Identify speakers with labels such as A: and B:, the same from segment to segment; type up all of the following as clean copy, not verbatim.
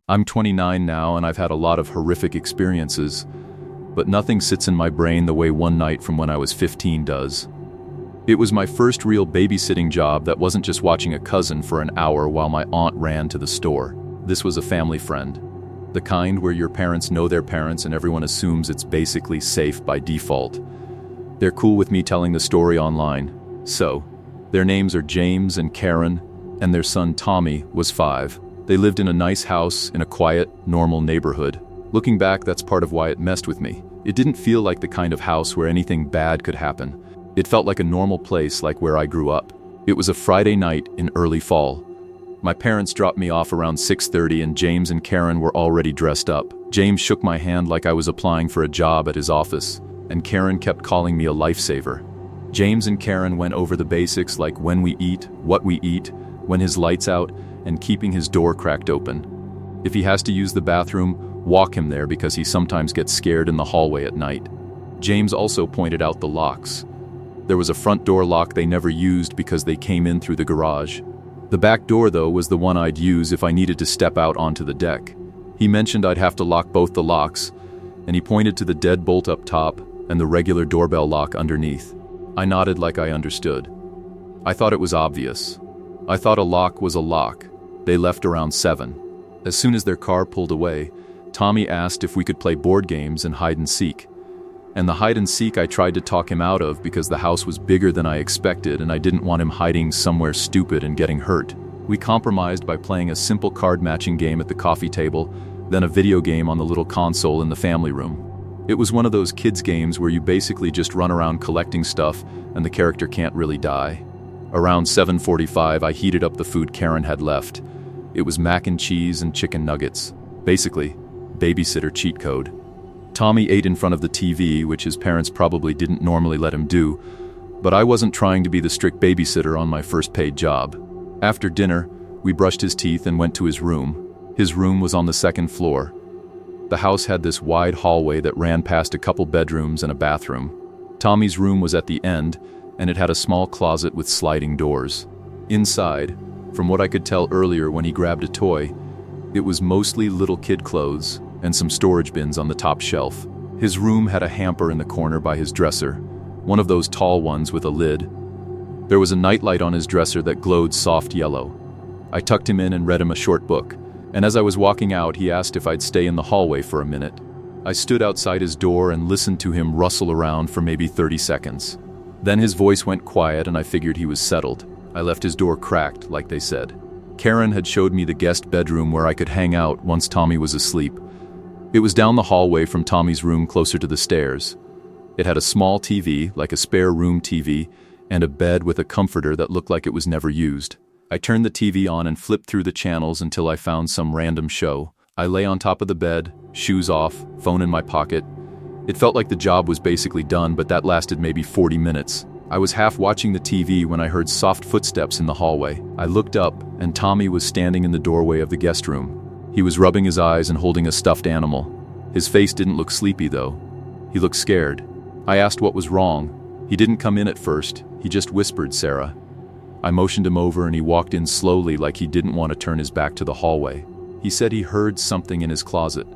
A: I'm 29 now and I've had a lot of horrific experiences, but nothing sits in my brain the way one night from when I was 15 does. It was my first real babysitting job that wasn't just watching a cousin for an hour while my aunt ran to the store. This was a family friend. The kind where your parents know their parents and everyone assumes it's basically safe by default. They're cool with me telling the story online. So, their names are James and Karen, and their son Tommy was 5. They lived in a nice house in a quiet, normal neighborhood. Looking back, that's part of why it messed with me. It didn't feel like the kind of house where anything bad could happen. It felt like a normal place like where I grew up. It was a Friday night in early fall. My parents dropped me off around 6:30 and James and Karen were already dressed up. James shook my hand like I was applying for a job at his office, and Karen kept calling me a lifesaver. James and Karen went over the basics like when we eat, what we eat, when his light's out, and keeping his door cracked open. If he has to use the bathroom, walk him there because he sometimes gets scared in the hallway at night. James also pointed out the locks. There was a front door lock they never used because they came in through the garage. The back door, though, was the one I'd use if I needed to step out onto the deck. He mentioned I'd have to lock both the locks, and he pointed to the deadbolt up top and the regular doorbell lock underneath. I nodded like I understood. I thought it was obvious. I thought a lock was a lock. They left around 7. As soon as their car pulled away, Tommy asked if we could play board games and hide and seek. And the hide and seek I tried to talk him out of because the house was bigger than I expected and I didn't want him hiding somewhere stupid and getting hurt. We compromised by playing a simple card matching game at the coffee table, then a video game on the little console in the family room. It was one of those kids' games where you basically just run around collecting stuff and the character can't really die. Around 7:45, I heated up the food Karen had left. It was mac and cheese and chicken nuggets. Basically, babysitter cheat code. Tommy ate in front of the TV, which his parents probably didn't normally let him do, but I wasn't trying to be the strict babysitter on my first paid job. After dinner, we brushed his teeth and went to his room. His room was on the 2nd floor. The house had this wide hallway that ran past a couple bedrooms and a bathroom. Tommy's room was at the end, and it had a small closet with sliding doors. Inside, from what I could tell earlier when he grabbed a toy, it was mostly little kid clothes and some storage bins on the top shelf. His room had a hamper in the corner by his dresser, one of those tall ones with a lid. There was a nightlight on his dresser that glowed soft yellow. I tucked him in and read him a short book, and as I was walking out, he asked if I'd stay in the hallway for a minute. I stood outside his door and listened to him rustle around for maybe 30 seconds. Then his voice went quiet and I figured he was settled. I left his door cracked, like they said. Karen had showed me the guest bedroom where I could hang out once Tommy was asleep. It was down the hallway from Tommy's room closer to the stairs. It had a small TV, like a spare room TV, and a bed with a comforter that looked like it was never used. I turned the TV on and flipped through the channels until I found some random show. I lay on top of the bed, shoes off, phone in my pocket. It felt like the job was basically done, but that lasted maybe 40 minutes. I was half watching the TV when I heard soft footsteps in the hallway. I looked up, and Tommy was standing in the doorway of the guest room. He was rubbing his eyes and holding a stuffed animal. His face didn't look sleepy, though. He looked scared. I asked what was wrong. He didn't come in at first. He just whispered, "Sarah." I motioned him over and he walked in slowly like he didn't want to turn his back to the hallway. He said he heard something in his closet.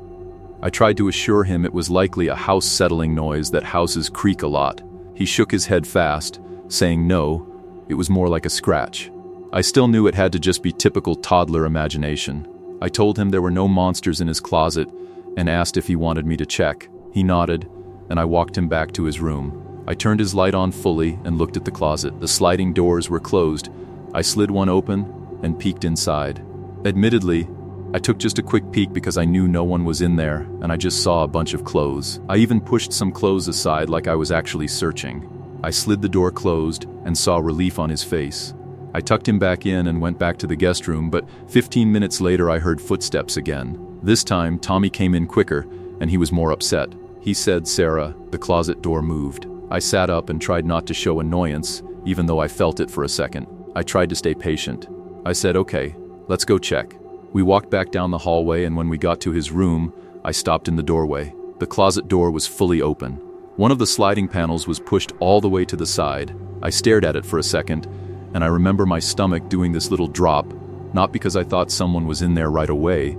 A: I tried to assure him it was likely a house settling noise that houses creak a lot. He shook his head fast, saying no, it was more like a scratch. I still knew it had to just be typical toddler imagination. I told him there were no monsters in his closet and asked if he wanted me to check. He nodded, and I walked him back to his room. I turned his light on fully and looked at the closet. The sliding doors were closed. I slid one open and peeked inside. Admittedly, I took just a quick peek because I knew no one was in there, and I just saw a bunch of clothes. I even pushed some clothes aside like I was actually searching. I slid the door closed and saw relief on his face. I tucked him back in and went back to the guest room, but 15 minutes later I heard footsteps again. This time, Tommy came in quicker, and he was more upset. He said, "Sarah, the closet door moved." I sat up and tried not to show annoyance, even though I felt it for a second. I tried to stay patient. I said, "Okay, let's go check." We walked back down the hallway, and when we got to his room, I stopped in the doorway. The closet door was fully open. One of the sliding panels was pushed all the way to the side. I stared at it for a second, and I remember my stomach doing this little drop, not because I thought someone was in there right away,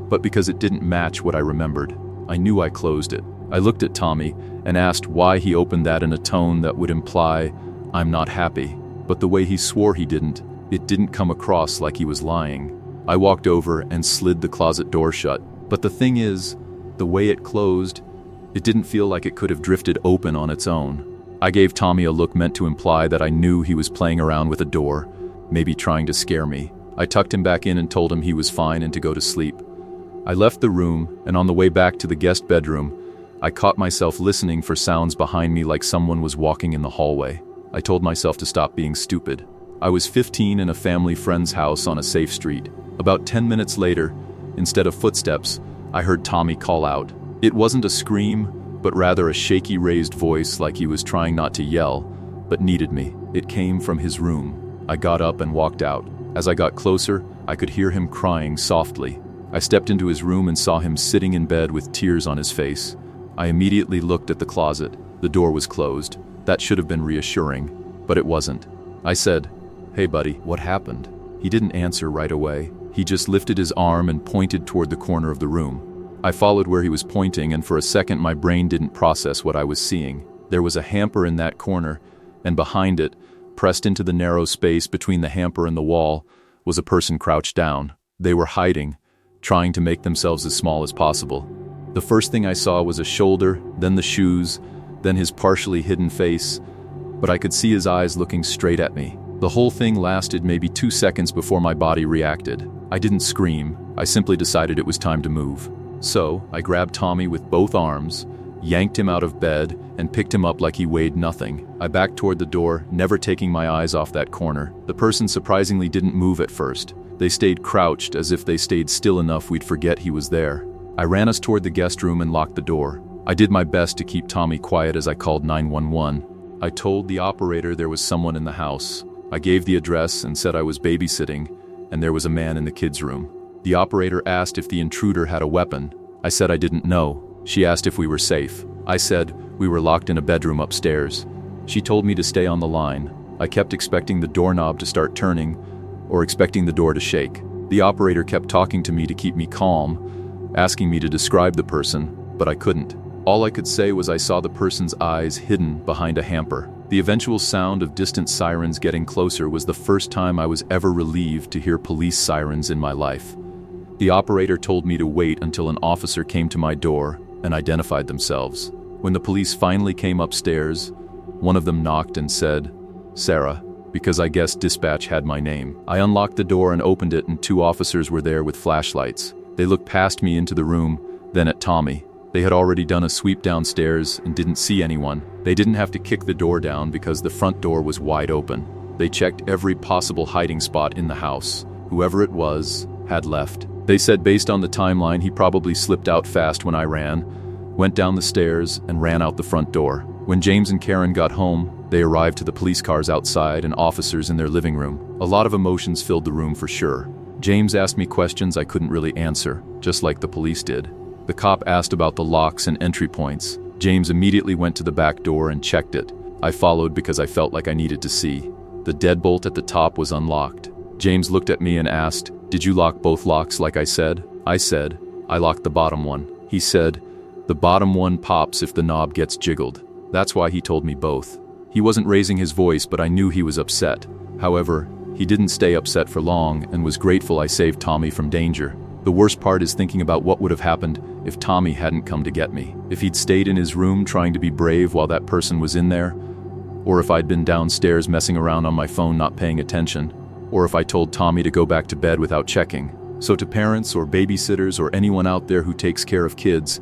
A: but because it didn't match what I remembered. I knew I closed it. I looked at Tommy and asked why he opened that in a tone that would imply, "I'm not happy." But the way he swore he didn't, it didn't come across like he was lying. I walked over and slid the closet door shut. But the thing is, the way it closed, it didn't feel like it could have drifted open on its own. I gave Tommy a look meant to imply that I knew he was playing around with a door, maybe trying to scare me. I tucked him back in and told him he was fine and to go to sleep. I left the room, and on the way back to the guest bedroom, I caught myself listening for sounds behind me like someone was walking in the hallway. I told myself to stop being stupid. I was 15 in a family friend's house on a safe street. About 10 minutes later, instead of footsteps, I heard Tommy call out. It wasn't a scream, but rather a shaky raised voice like he was trying not to yell, but needed me. It came from his room. I got up and walked out. As I got closer, I could hear him crying softly. I stepped into his room and saw him sitting in bed with tears on his face. I immediately looked at the closet. The door was closed. That should have been reassuring, but it wasn't. I said, "Hey buddy, what happened?" He didn't answer right away. He just lifted his arm and pointed toward the corner of the room. I followed where he was pointing, and for a second my brain didn't process what I was seeing. There was a hamper in that corner, and behind it, pressed into the narrow space between the hamper and the wall, was a person crouched down. They were hiding, trying to make themselves as small as possible. The first thing I saw was a shoulder, then the shoes, then his partially hidden face, but I could see his eyes looking straight at me. The whole thing lasted maybe 2 seconds before my body reacted. I didn't scream, I simply decided it was time to move. So, I grabbed Tommy with both arms, yanked him out of bed, and picked him up like he weighed nothing. I backed toward the door, never taking my eyes off that corner. The person surprisingly didn't move at first. They stayed crouched as if they stayed still enough we'd forget he was there. I ran us toward the guest room and locked the door. I did my best to keep Tommy quiet as I called 911. I told the operator there was someone in the house. I gave the address and said I was babysitting, and there was a man in the kids' room. The operator asked if the intruder had a weapon. I said I didn't know. She asked if we were safe. I said we were locked in a bedroom upstairs. She told me to stay on the line. I kept expecting the doorknob to start turning, or expecting the door to shake. The operator kept talking to me to keep me calm, asking me to describe the person, but I couldn't. All I could say was I saw the person's eyes hidden behind a hamper. The eventual sound of distant sirens getting closer was the first time I was ever relieved to hear police sirens in my life. The operator told me to wait until an officer came to my door and identified themselves. When the police finally came upstairs, one of them knocked and said, "Sarah," because I guessed dispatch had my name. I unlocked the door and opened it, and 2 officers were there with flashlights. They looked past me into the room, then at Tommy. They had already done a sweep downstairs and didn't see anyone. They didn't have to kick the door down because the front door was wide open. They checked every possible hiding spot in the house. Whoever it was had left. They said based on the timeline he probably slipped out fast when I ran, went down the stairs, and ran out the front door. When James and Karen got home, they arrived to the police cars outside and officers in their living room. A lot of emotions filled the room for sure. James asked me questions I couldn't really answer, just like the police did. The cop asked about the locks and entry points. James immediately went to the back door and checked it. I followed because I felt like I needed to see. The deadbolt at the top was unlocked. James looked at me and asked, "Did you lock both locks like I said?" I said, "I locked the bottom one." He said, "The bottom one pops if the knob gets jiggled." That's why he told me both. He wasn't raising his voice, but I knew he was upset. However, he didn't stay upset for long and was grateful I saved Tommy from danger. The worst part is thinking about what would have happened if Tommy hadn't come to get me. If he'd stayed in his room trying to be brave while that person was in there, or if I'd been downstairs messing around on my phone not paying attention, or if I told Tommy to go back to bed without checking. So to parents or babysitters or anyone out there who takes care of kids,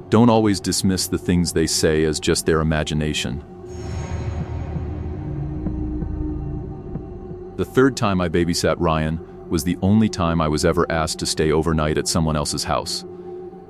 A: don't always dismiss the things they say as just their imagination. The third time I babysat Ryan was the only time I was ever asked to stay overnight at someone else's house.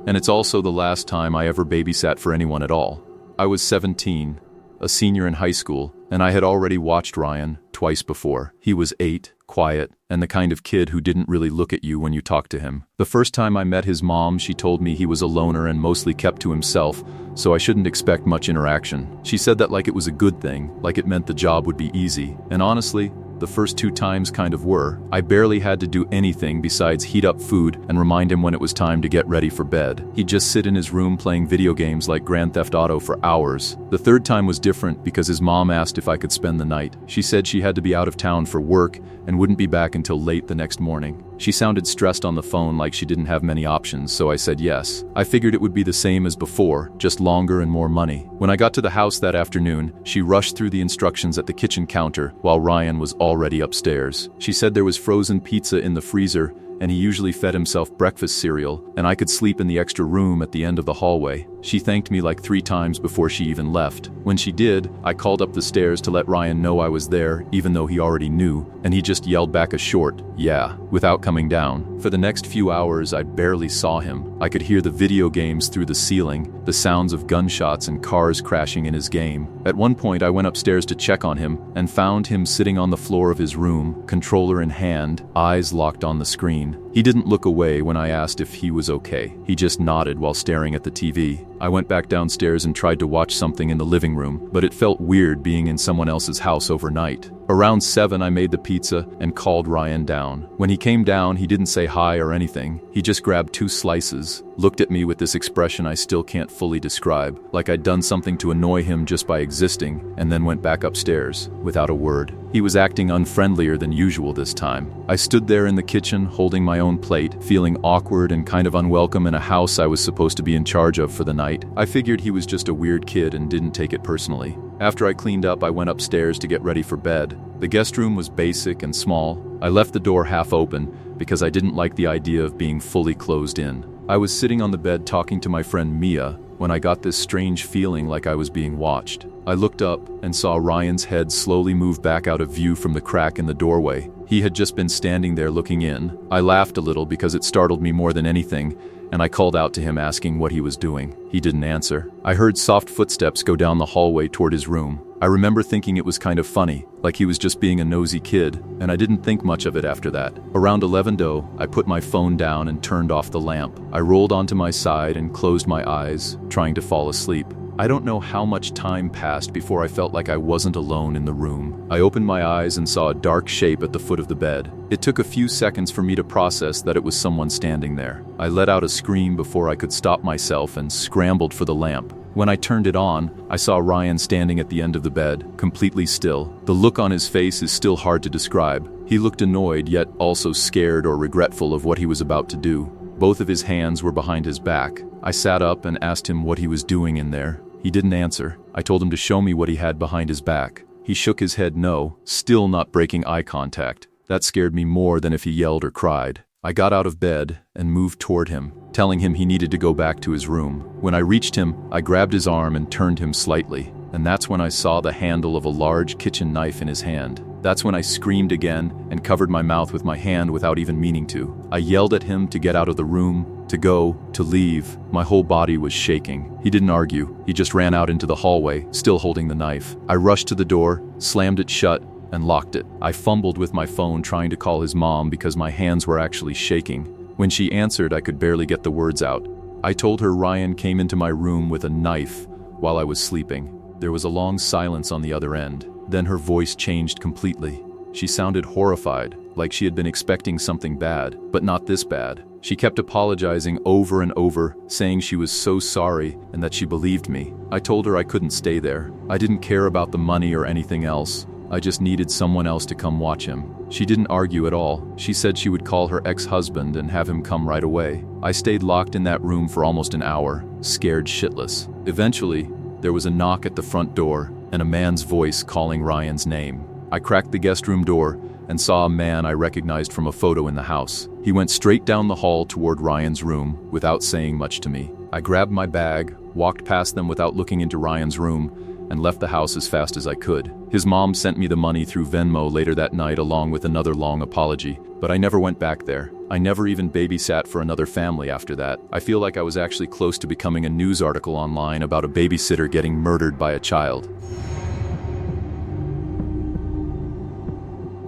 A: And it's also the last time I ever babysat for anyone at all. I was 17, a senior in high school, and I had already watched Ryan twice before. He was 8, quiet, and the kind of kid who didn't really look at you when you talked to him. The first time I met his mom, she told me he was a loner and mostly kept to himself, so I shouldn't expect much interaction. She said that like it was a good thing, like it meant the job would be easy, and honestly, The first 2 times kind of were. I barely had to do anything besides heat up food and remind him when it was time to get ready for bed. He'd just sit in his room playing video games like Grand Theft Auto for hours. The third time was different because his mom asked if I could spend the night. She said she had to be out of town for work and wouldn't be back until late the next morning. She sounded stressed on the phone, like she didn't have many options, so I said yes. I figured it would be the same as before, just longer and more money. When I got to the house that afternoon, she rushed through the instructions at the kitchen counter while Ryan was already upstairs. She said there was frozen pizza in the freezer, and he usually fed himself breakfast cereal, and I could sleep in the extra room at the end of the hallway. She thanked me like 3 times before she even left. When she did, I called up the stairs to let Ryan know I was there, even though he already knew, and he just yelled back a short, "Yeah," without coming down. For the next few hours, I barely saw him. I could hear the video games through the ceiling, the sounds of gunshots and cars crashing in his game. At one point, I went upstairs to check on him and found him sitting on the floor of his room, controller in hand, eyes locked on the screen. He didn't look away when I asked if he was okay. He just nodded while staring at the TV. I went back downstairs and tried to watch something in the living room, but it felt weird being in someone else's house overnight. Around 7, I made the pizza and called Ryan down. When he came down, he didn't say hi or anything. He just grabbed 2 slices, looked at me with this expression I still can't fully describe, like I'd done something to annoy him just by existing, and then went back upstairs, without a word. He was acting unfriendlier than usual this time. I stood there in the kitchen, holding my own plate, feeling awkward and kind of unwelcome in a house I was supposed to be in charge of for the night. I figured he was just a weird kid and didn't take it personally. After I cleaned up, I went upstairs to get ready for bed. The guest room was basic and small. I left the door half open because I didn't like the idea of being fully closed in. I was sitting on the bed talking to my friend Mia when I got this strange feeling like I was being watched. I looked up and saw Ryan's head slowly move back out of view from the crack in the doorway. He had just been standing there looking in. I laughed a little because it startled me more than anything, and I called out to him asking what he was doing. He didn't answer. I heard soft footsteps go down the hallway toward his room. I remember thinking it was kind of funny, like he was just being a nosy kid, and I didn't think much of it after that. Around 11:00, I put my phone down and turned off the lamp. I rolled onto my side and closed my eyes, trying to fall asleep. I don't know how much time passed before I felt like I wasn't alone in the room. I opened my eyes and saw a dark shape at the foot of the bed. It took a few seconds for me to process that it was someone standing there. I let out a scream before I could stop myself and scrambled for the lamp. When I turned it on, I saw Ryan standing at the end of the bed, completely still. The look on his face is still hard to describe. He looked annoyed, yet also scared or regretful of what he was about to do. Both of his hands were behind his back. I sat up and asked him what he was doing in there. He didn't answer. I told him to show me what he had behind his back. He shook his head no, still not breaking eye contact. That scared me more than if he yelled or cried. I got out of bed and moved toward him, telling him he needed to go back to his room. When I reached him, I grabbed his arm and turned him slightly, and that's when I saw the handle of a large kitchen knife in his hand. That's when I screamed again and covered my mouth with my hand without even meaning to. I yelled at him to get out of the room, to go, to leave. My whole body was shaking. He didn't argue. He just ran out into the hallway, still holding the knife. I rushed to the door, slammed it shut, and locked it. I fumbled with my phone trying to call his mom because my hands were actually shaking. When she answered, I could barely get the words out. I told her Ryan came into my room with a knife while I was sleeping. There was a long silence on the other end. Then her voice changed completely. She sounded horrified, like she had been expecting something bad, but not this bad. She kept apologizing over and over, saying she was so sorry and that she believed me. I told her I couldn't stay there. I didn't care about the money or anything else. I just needed someone else to come watch him. She didn't argue at all. She said she would call her ex-husband and have him come right away. I stayed locked in that room for almost an hour, scared shitless. Eventually, there was a knock at the front door and a man's voice calling Ryan's name. I cracked the guest room door and saw a man I recognized from a photo in the house. He went straight down the hall toward Ryan's room without saying much to me. I grabbed my bag, walked past them without looking into Ryan's room, and left the house as fast as I could. His mom sent me the money through Venmo later that night along with another long apology, but I never went back there. I never even babysat for another family after that. I feel like I was actually close to becoming a news article online about a babysitter getting murdered by a child.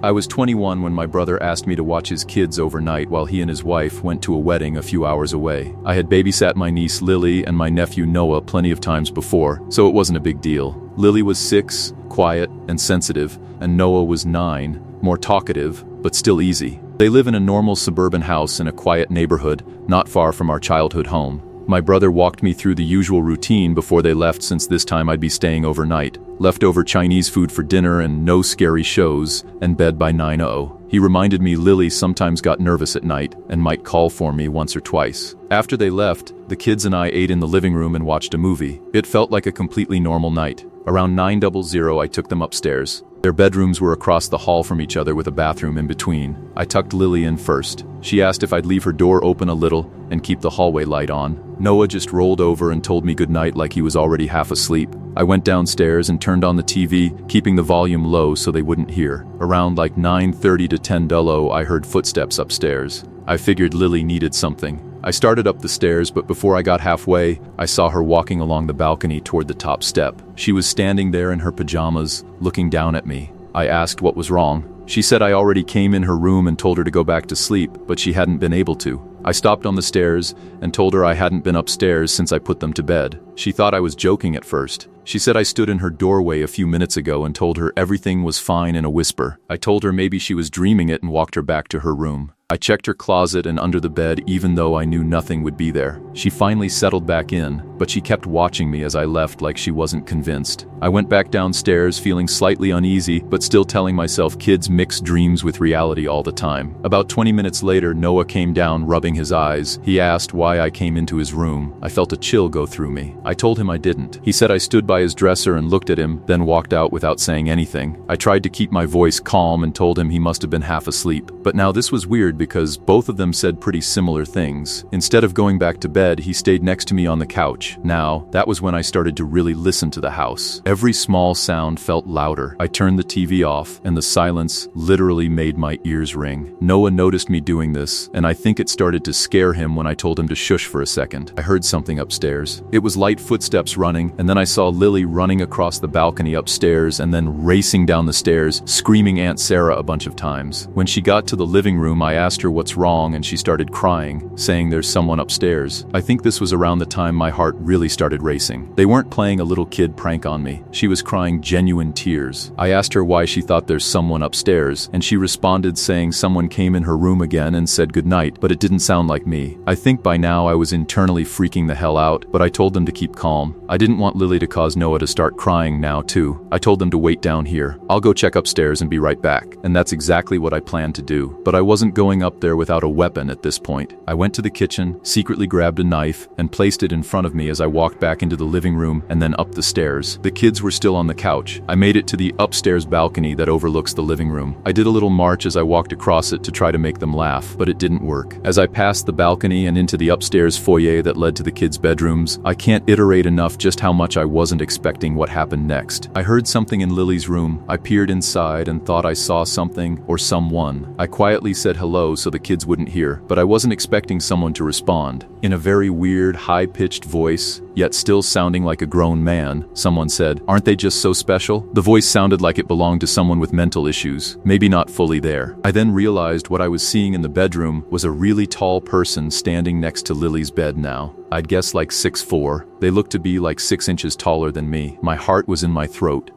A: I was 21 when my brother asked me to watch his kids overnight while he and his wife went to a wedding a few hours away. I had babysat my niece Lily and my nephew Noah plenty of times before, so it wasn't a big deal. Lily was 6, quiet and sensitive, and Noah was 9, more talkative, but still easy. They live in a normal suburban house in a quiet neighborhood, not far from our childhood home. My brother walked me through the usual routine before they left, since this time I'd be staying overnight. Leftover Chinese food for dinner and no scary shows, and bed by 9:00. He reminded me Lily sometimes got nervous at night and might call for me once or twice. After they left, the kids and I ate in the living room and watched a movie. It felt like a completely normal night. Around 9:00, I took them upstairs. Their bedrooms were across the hall from each other with a bathroom in between. I tucked Lily in first. She asked if I'd leave her door open a little and keep the hallway light on. Noah just rolled over and told me goodnight like he was already half asleep. I went downstairs and turned on the TV, keeping the volume low so they wouldn't hear. Around like 9:30 to 10:00, I heard footsteps upstairs. I figured Lily needed something. I started up the stairs, but before I got halfway, I saw her walking along the balcony toward the top step. She was standing there in her pajamas, looking down at me. I asked what was wrong. She said I already came in her room and told her to go back to sleep, but she hadn't been able to. I stopped on the stairs and told her I hadn't been upstairs since I put them to bed. She thought I was joking at first. She said I stood in her doorway a few minutes ago and told her everything was fine in a whisper. I told her maybe she was dreaming it and walked her back to her room. I checked her closet and under the bed even though I knew nothing would be there. She finally settled back in, but she kept watching me as I left like she wasn't convinced. I went back downstairs feeling slightly uneasy, but still telling myself kids mix dreams with reality all the time. About 20 minutes later, Noah came down rubbing his eyes. He asked why I came into his room. I felt a chill go through me. I told him I didn't. He said I stood by his dresser and looked at him, then walked out without saying anything. I tried to keep my voice calm and told him he must have been half asleep. But now this was weird because both of them said pretty similar things. Instead of going back to bed, he stayed next to me on the couch. Now, that was when I started to really listen to the house. Every small sound felt louder. I turned the TV off, and the silence literally made my ears ring. Noah noticed me doing this, and I think it started to scare him when I told him to shush for a second. I heard something upstairs. It was light footsteps running, and then I saw Lily running across the balcony upstairs and then racing down the stairs, screaming Aunt Sarah a bunch of times. When she got to the living room, I asked her what's wrong, and she started crying, saying there's someone upstairs. I think this was around the time my heart really started racing. They weren't playing a little kid prank on me. She was crying genuine tears. I asked her why she thought there's someone upstairs, and she responded saying someone came in her room again and said goodnight, but it didn't sound like me. I think by now I was internally freaking the hell out, but I told them to keep calm. I didn't want Lily to cause Noah to start crying now too. I told them to wait down here. I'll go check upstairs and be right back. And that's exactly what I planned to do. But I wasn't going up there without a weapon at this point. I went to the kitchen, secretly grabbed a knife, and placed it in front of me as I walked back into the living room and then up the stairs. The kids were still on the couch. I made it to the upstairs balcony that overlooks the living room. I did a little march as I walked across it to try to make them laugh, but it didn't work. As I passed the balcony and into the upstairs foyer that led to the kids' bedrooms, I can't iterate enough just how much I wasn't expecting what happened next. I heard something in Lily's room. I peered inside and thought I saw something or someone. I quietly said hello so the kids wouldn't hear, but I wasn't expecting someone to respond. In a very weird, high-pitched voice, yet still sounding like a grown man, someone said, "Aren't they just so special?" The voice sounded like it belonged to someone with mental issues, maybe not fully there. I then realized what I was seeing in the bedroom was a really tall person standing next to Lily's bed now. I'd guess like 6'4". They looked to be like 6 inches taller than me. My heart was in my throat.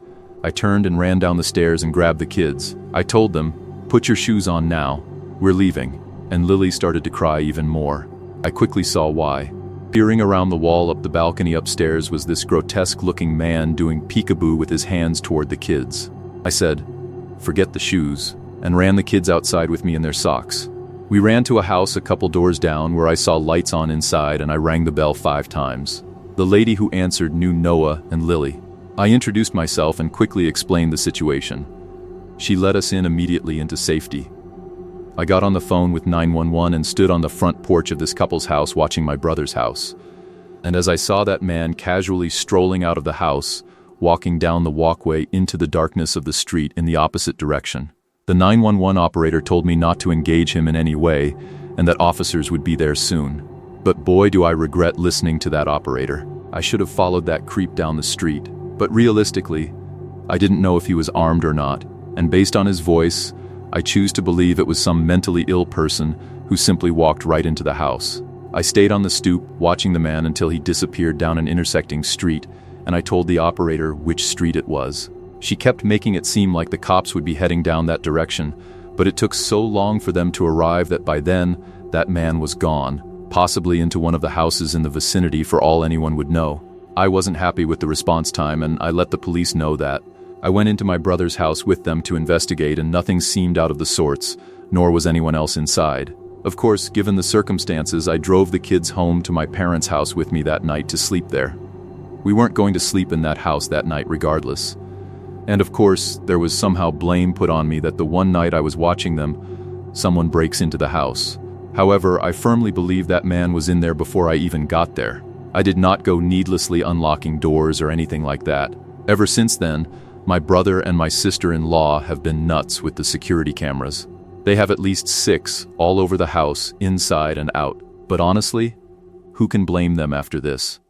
A: I turned and ran down the stairs and grabbed the kids. I told them, "Put your shoes on now. We're leaving." And Lily started to cry even more. I quickly saw why. Peering around the wall up the balcony upstairs was this grotesque-looking man doing peekaboo with his hands toward the kids. I said, "Forget the shoes," and ran the kids outside with me in their socks. We ran to a house a couple doors down where I saw lights on inside, and I rang the bell 5 times. The lady who answered knew Noah and Lily. I introduced myself and quickly explained the situation. She let us in immediately into safety. I got on the phone with 911 and stood on the front porch of this couple's house watching my brother's house. And as I saw that man casually strolling out of the house, walking down the walkway into the darkness of the street in the opposite direction, the 911 operator told me not to engage him in any way and that officers would be there soon. But boy, do I regret listening to that operator. I should have followed that creep down the street. But realistically, I didn't know if he was armed or not, and based on his voice, I choose to believe it was some mentally ill person who simply walked right into the house. I stayed on the stoop, watching the man until he disappeared down an intersecting street, and I told the operator which street it was. She kept making it seem like the cops would be heading down that direction, but it took so long for them to arrive that by then, that man was gone, possibly into one of the houses in the vicinity for all anyone would know. I wasn't happy with the response time, and I let the police know that. I went into my brother's house with them to investigate, and nothing seemed out of the sorts, nor was anyone else inside. Of course, given the circumstances, I drove the kids home to my parents' house with me that night to sleep there. We weren't going to sleep in that house that night regardless. And of course, there was somehow blame put on me that the one night I was watching them, someone breaks into the house. However, I firmly believe that man was in there before I even got there. I did not go needlessly unlocking doors or anything like that. Ever since then, my brother and my sister-in-law have been nuts with the security cameras. They have at least 6 all over the house, inside and out. But honestly, who can blame them after this?